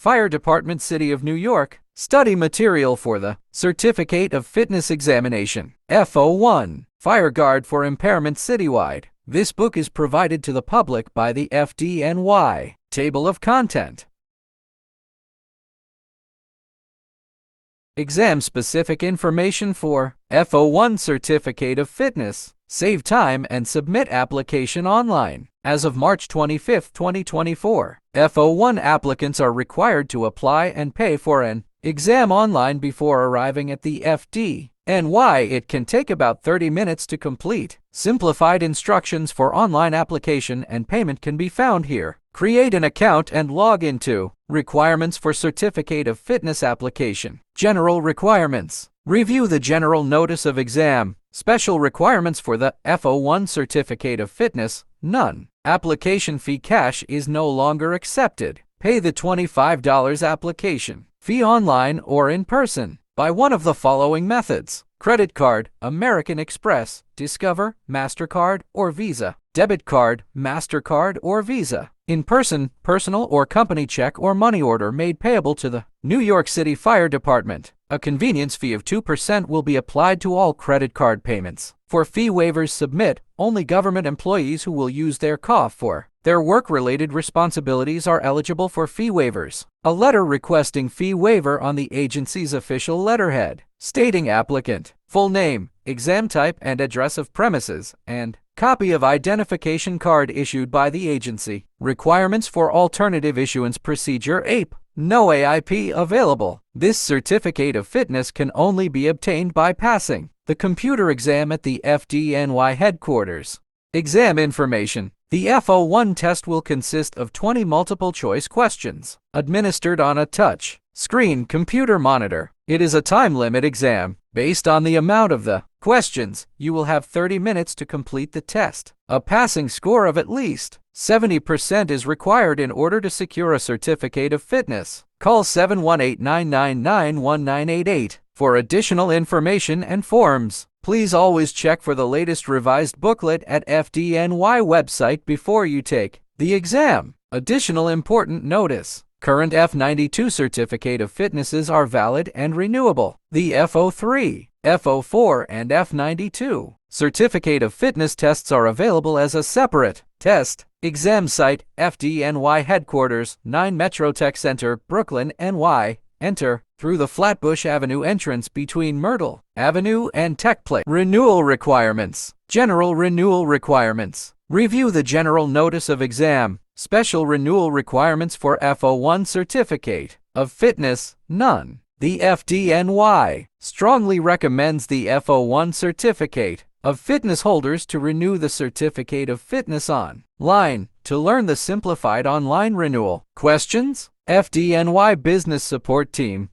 Fire Department, City of New York. Study material for the Certificate of Fitness Examination, F01, Fire Guard for Impairment Citywide. This book is provided to the public by the FDNY. Table of Content. Exam-specific information for F01 Certificate of Fitness. Save time and submit application online. As of March 25, 2024, F01 applicants are required to apply and pay for an exam online before arriving at the FDNY. It can take about 30 minutes to complete. Simplified instructions for online application and payment can be found here. Create an account and log into Requirements for Certificate of Fitness Application. General Requirements. Review the General Notice of Exam. Special Requirements for the F01 Certificate of Fitness. None. Application fee. Cash is no longer accepted. Pay the $25 application fee online or in person by one of the following methods: credit card, American Express, Discover, MasterCard, or Visa; debit card, MasterCard, or Visa; in person, personal or company check or money order made payable to the New York City Fire Department. A convenience fee of 2% will be applied to all credit card payments. For fee waivers, submit only government employees who will use their COF for their work-related responsibilities are eligible for fee waivers. A letter requesting fee waiver on the agency's official letterhead, stating applicant full name, exam type and address of premises, and copy of identification card issued by the agency. Requirements for alternative issuance procedure. APE. No AIP available. This certificate of fitness can only be obtained by passing the computer exam at the FDNY headquarters. Exam information. The F01 test will consist of 20 multiple-choice questions, administered on a touch screen computer monitor. It is a time-limit exam. Based on the amount of the questions, you will have 30 minutes to complete the test. A passing score of at least 70% is required in order to secure a certificate of fitness. Call 718-999-1988 for additional information and forms. Please always check for the latest revised booklet at FDNY website before you take the exam. Additional important notice: current F92 certificate of fitnesses are valid and renewable. The F03, F04, and F92 certificate of fitness tests are available as a separate test exam site. FDNY headquarters, 9 Metrotech Center, Brooklyn, NY. Enter through the Flatbush Avenue entrance between Myrtle Avenue and Tech Place. Renewal requirements. General renewal requirements. Review the General Notice of Exam. Special renewal requirements for F01 Certificate of Fitness. None. The FDNY strongly recommends the F01 Certificate of Fitness holders to renew the Certificate of Fitness online. To learn the simplified online renewal questions, FDNY Business Support Team.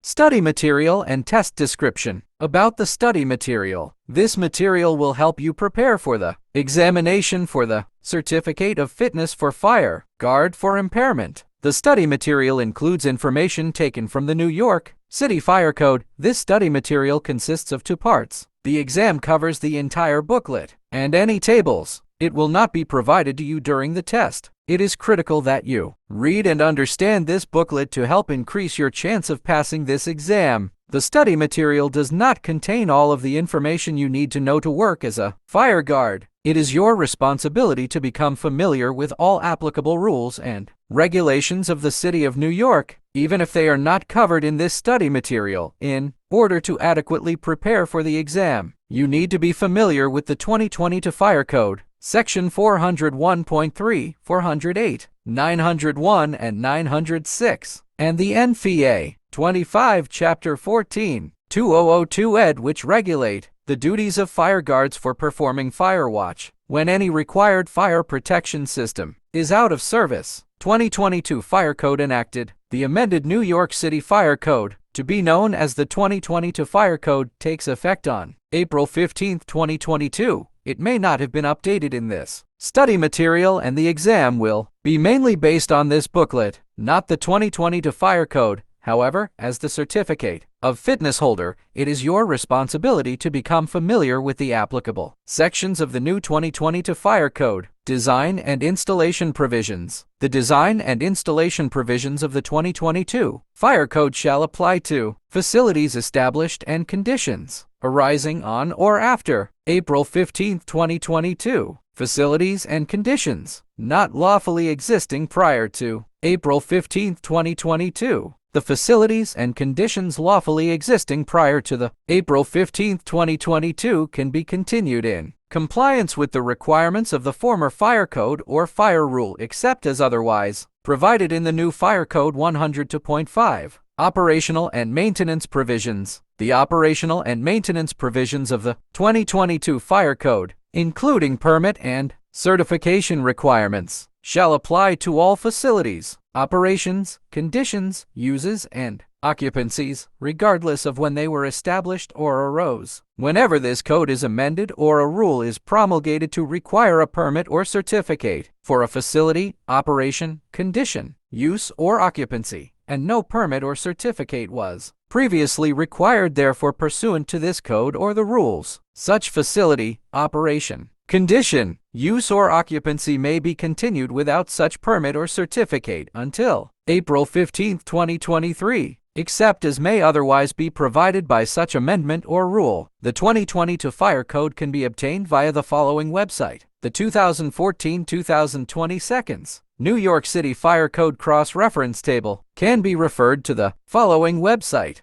Study material and test description. About the study material. This material will help you prepare for the examination for the Certificate of Fitness for Fire Guard for Impairment. The study material includes information taken from the New York City Fire Code. This study material consists of 2 parts. The exam covers the entire booklet and any tables. It will not be provided to you during the test. It is critical that you read and understand this booklet to help increase your chance of passing this exam. The study material does not contain all of the information you need to know to work as a fire guard. It is your responsibility to become familiar with all applicable rules and regulations of the City of New York, even if they are not covered in this study material. In order to adequately prepare for the exam, you need to be familiar with the 2022 Fire Code, Section 401.3, 408, 901, and 906, and the NFPA 25, Chapter 14, 2002 ed., which regulate the duties of fire guards for performing fire watch when any required fire protection system is out of service. 2022 Fire Code enacted. The amended New York City Fire Code, to be known as the 2022 Fire Code, takes effect on April 15, 2022. It may not have been updated in this study material, and the exam will be mainly based on this booklet, not the 2022 Fire Code. However, as the certificate of fitness holder, it is your responsibility to become familiar with the applicable sections of the new 2022 Fire Code. Design and installation provisions. The design and installation provisions of the 2022 Fire Code shall apply to facilities established and conditions arising on or after April 15, 2022. Facilities and conditions not lawfully existing prior to April 15, 2022. The facilities and conditions lawfully existing prior to the April 15, 2022 can be continued in compliance with the requirements of the former Fire Code or Fire Rule except as otherwise provided in the new Fire Code 102.5. Operational and maintenance provisions. The operational and maintenance provisions of the 2022 Fire Code, including permit and certification requirements, shall apply to all facilities, operations, conditions, uses, and occupancies, regardless of when they were established or arose. Whenever this code is amended or a rule is promulgated to require a permit or certificate for a facility, operation, condition, use, or occupancy, and no permit or certificate was previously required therefore pursuant to this code or the rules, such facility, operation, condition, use, or occupancy may be continued without such permit or certificate until April 15, 2023, except as may otherwise be provided by such amendment or rule. The 2022 Fire Code can be obtained via the following website. The 2014-2022 New York City Fire Code Cross-Reference Table can be referred to the following website.